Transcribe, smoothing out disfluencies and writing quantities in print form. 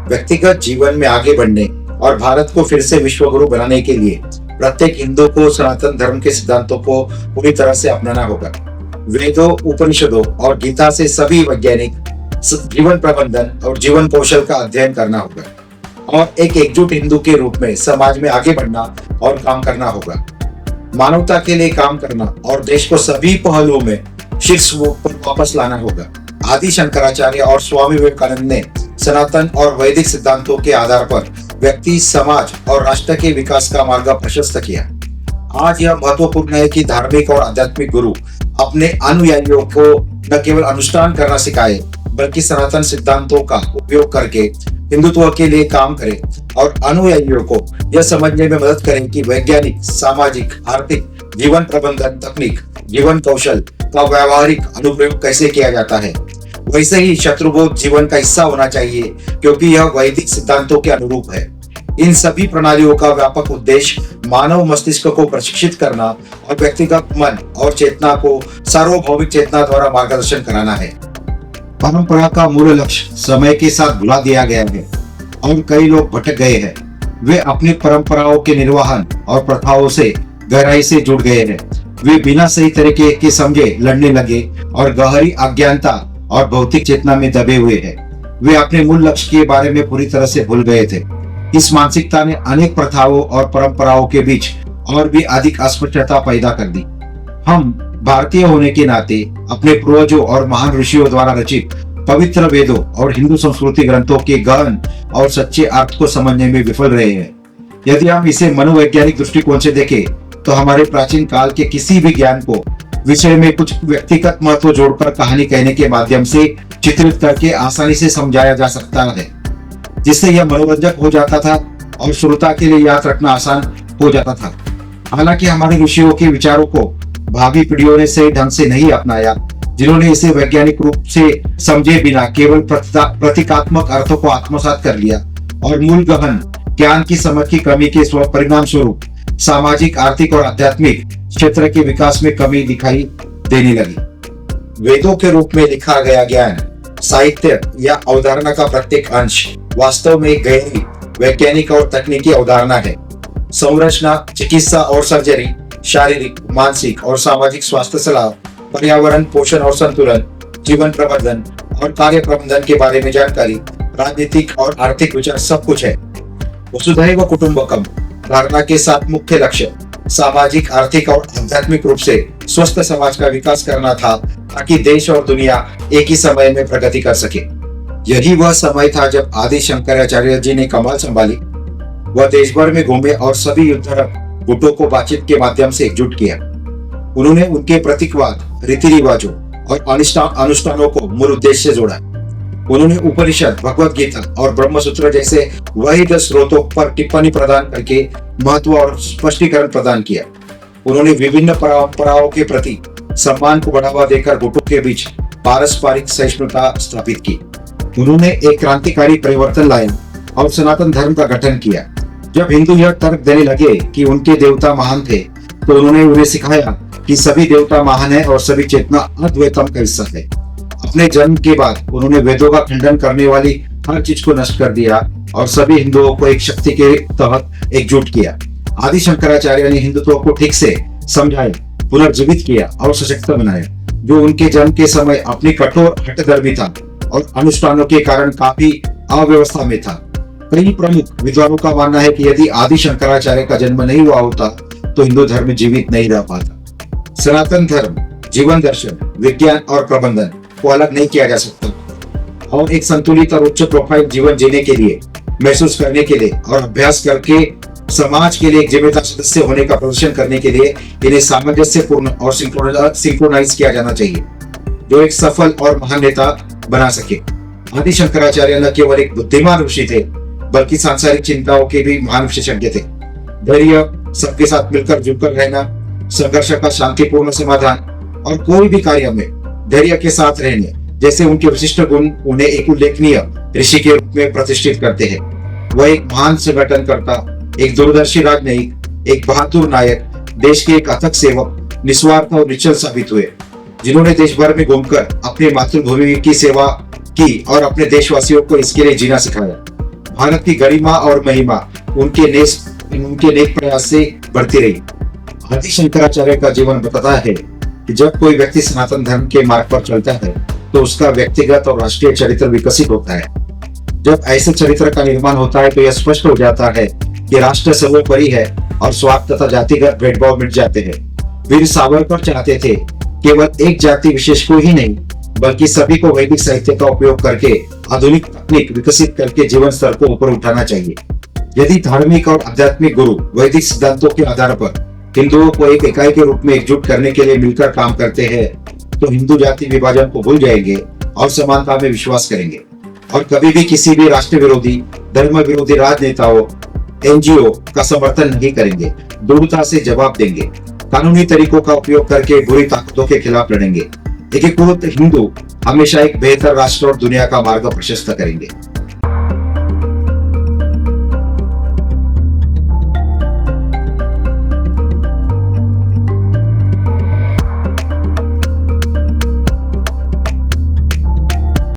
व्यक्तिगत जीवन में आगे बढ़ने और भारत को फिर से विश्व गुरु बनाने के लिए प्रत्येक हिंदू को सनातन धर्म के सिद्धांतों को पूरी तरह से अपनाना होगा। वेदों, उपनिषदों और गीता से सभी वैज्ञानिक जीवन प्रबंधन और जीवन कौशल का अध्ययन करना होगा और एक एकजुट हिंदू के रूप में समाज में आगे बढ़ना और काम करना होगा। मानवता के लिए काम करना और देश को सभी पहलुओं में शीर्ष पर वापस लाना होगा। आदि शंकराचार्य और स्वामी विवेकानंद ने सनातन और वैदिक सिद्धांतों के आधार पर व्यक्ति, समाज और राष्ट्र के विकास का मार्ग प्रशस्त किया। आज यह महत्वपूर्ण है कि धार्मिक और आध्यात्मिक गुरु अपने अनुयायियों को न केवल अनुष्ठान करना सिखाए बल्कि सनातन सिद्धांतों का उपयोग करके हिंदुत्व के लिए काम करें और अनुयायियों को यह समझने में मदद करें कि वैज्ञानिक, सामाजिक, आर्थिक, जीवन प्रबंधन तकनीक, जीवन कौशल का व्यावहारिक अनुप्रयोग कैसे किया जाता है। वैसे ही शत्रुबोध जीवन का हिस्सा होना चाहिए क्योंकि यह वैदिक सिद्धांतों के अनुरूप है। इन सभी प्रणालियों का व्यापक उद्देश्य मानव मस्तिष्क को प्रशिक्षित करना और व्यक्तिगत मन और चेतना को सार्वभौमिक चेतना द्वारा मार्गदर्शन कराना है। परंपरा का मूल लक्ष्य समय के साथ भुला दिया गया है और कई लोग भटक गए हैं। वे अपनी परंपराओं के निर्वहन और प्रथाओं से गहराई से जुड़ गए हैं। वे बिना सही तरीके के समझे लड़ने लगे और गहरी अज्ञानता और भौतिक चेतना में दबे हुए हैं। वे अपने मूल लक्ष्य के बारे में पूरी तरह से भूल गए थे। इस मानसिकता ने अनेक प्रथाओं और परंपराओं के बीच और भी अधिक अस्पष्टता पैदा कर दी। हम भारतीय होने के नाते अपने पूर्वजों और महान ऋषियों द्वारा रचित पवित्र वेदों और हिंदू संस्कृति ग्रंथों के गहन और सच्चे अर्थ को समझने में विफल रहे हैं। यदि हम इसे मनोवैज्ञानिक दृष्टिकोण से देखें तो हमारे प्राचीन काल के किसी भी ज्ञान को विषय में कुछ व्यक्तिगत महत्व जोड़कर कहानी कहने के माध्यम से चित्रित करके आसानी से समझाया जा सकता है, जिससे यह मनोरंजक हो जाता था और श्रोता के लिए याद रखना आसान हो जाता था। हालांकि हमारे ऋषियों के विचारों को भावी पीढ़ियों ने सही ढंग से नहीं अपनाया, जिन्होंने इसे वैज्ञानिक रूप से समझे बिना केवल प्रतीकात्मक अर्थों को आत्मसात कर लिया और मूल गहन ज्ञान की समझ की कमी के परिणाम स्वरूप सामाजिक, आर्थिक और आध्यात्मिक क्षेत्र के विकास में कमी दिखाई देने लगी। वेदों के रूप में लिखा गया ज्ञान, साहित्य या अवधारणा का प्रत्येक अंश वास्तव में गहरी वैज्ञानिक और तकनीकी अवधारणा है। संरचना, चिकित्सा और सर्जरी, शारीरिक, मानसिक और सामाजिक स्वास्थ्य सलाह, पर्यावरण, पोषण और संतुलन, जीवन प्रबंधन और कार्य प्रबंधन के बारे में जानकारी, राजनीतिक और आर्थिक विचार, सब कुछ है। वसुधैव कुटुंबकम धारणा के साथ मुख्य लक्ष्य सामाजिक, आर्थिक और आध्यात्मिक रूप से स्वस्थ समाज का विकास करना था ताकि देश और दुनिया एक ही समय में प्रगति कर सके। यही वह समय था जब आदि शंकराचार्य जी ने कमाल संभाली। वह देश भर में घूमे और सभी युद्धरत गुटों को बातचीत के माध्यम से एकजुट किया। उन्होंने उनके प्रतीकवाद, रीति रिवाजों और अनुष्ठानों को मूल उद्देश्य से जोड़ा। उन्होंने उपनिषद, भगवत गीता और ब्रह्मसूत्र जैसे वैध स्रोतों पर टिप्पणी प्रदान करके महत्व और स्पष्टीकरण प्रदान किया। उन्होंने विभिन्न परंपराओं के प्रति सम्मान को बढ़ावा देकर गुटों के बीच पारस्परिक सहिष्णुता स्थापित की। उन्होंने एक क्रांतिकारी परिवर्तन लाया और सनातन धर्म का गठन किया। जब हिंदू यह तर्क देने लगे कि उनके देवता महान थे, तो उन्होंने उन्हें सिखाया कि सभी देवता महान है और सभी चेतना अद्वैतम का हिस्सा है। अपने जन्म के बाद उन्होंने वेदों का खंडन करने वाली हर चीज को नष्ट कर दिया और सभी हिंदुओं को एक शक्ति के तहत एकजुट किया। आदि शंकराचार्य ने हिंदुत्व को ठीक से समझाया, पुनर्जीवित किया और सशक्त बनाया, जो उनके जन्म के समय अपनी कठोर हठधर्मी था और अनुष्ठानों के कारण काफी अव्यवस्था में था। कई प्रमुख विद्वानों का मानना है कि यदि आदि शंकराचार्य का जन्म नहीं हुआ होता तो हिंदू धर्म जीवित नहीं रह पाता। सनातन धर्म जीवन दर्शन, विज्ञान और प्रबंधन को अलग नहीं किया जा सकता और एक संतुलित और उच्च प्रोफाइल जीवन जीने के लिए, महसूस करने के लिए और अभ्यास करके समाज के लिए एक जिम्मेदार सदस्य होने का प्रदर्शन करने के लिए इन्हें सामंजस्यपूर्ण और सिंक्रोनाइज किया जाना चाहिए, जो एक सफल और महान नेता बना सके। आदि शंकराचार्य न केवल एक बुद्धिमान ऋषि थे बल्कि सांसारिक चिंताओं के भी महान विशेषज्ञ थे। धैर्य, सबके साथ मिलकर जुलकर रहना, संघर्ष का शांतिपूर्ण समाधान और कोई भी कार्य में धैर्य के साथ रहने जैसे उनके विशिष्ट गुण उन्हें एक उल्लेखनीय ऋषि के रूप में प्रतिष्ठित करते हैं। वह एक महान संगठनकर्ता, एक दूरदर्शी राजनयिक, एक बहादुर नायक, देश के एक अथक सेवक, निस्वार्थ और निश्चल साबित हुए, जिन्होंने देश भर में घूमकर अपनी मातृभूमि की सेवा की और अपने देशवासियों को इसके लिए जीना सिखाया। भारत की गरिमा और महिमा उनके नेक प्रयास से बढ़ती रही। आदि शंकराचार्य का जीवन बताता है कि जब कोई व्यक्ति सनातन धर्म के मार्ग पर चलता है तो उसका व्यक्तिगत और राष्ट्रीय चरित्र विकसित होता है। जब ऐसे चरित्र का निर्माण होता है तो यह स्पष्ट हो जाता है कि राष्ट्र सर्वोपरि है और स्वार्थ तथा जातिगत भेदभाव मिट जाते हैं। वीर सावरकर चाहते थे केवल एक जाति विशेष को ही नहीं बल्कि सभी को वैदिक साहित्य का उपयोग करके आधुनिक तकनीक विकसित करके जीवन स्तर को ऊपर उठाना चाहिए। यदि धार्मिक और आध्यात्मिक गुरु वैदिक सिद्धांतों के आधार पर हिंदुओं को एक इकाई के रूप में एकजुट करने के लिए मिलकर काम करते हैं तो हिंदू जाति विभाजन को भूल जाएंगे और समानता में विश्वास करेंगे और कभी भी किसी भी राष्ट्र विरोधी, धर्म विरोधी राजनेताओं, एनजीओ का समर्थन नहीं करेंगे, दृढ़ता से जवाब देंगे, कानूनी तरीकों का उपयोग करके बुरी ताकतों के खिलाफ लड़ेंगे। एकीकृत हिंदू हमेशा एक बेहतर राष्ट्र और दुनिया का मार्ग प्रशस्त करेंगे।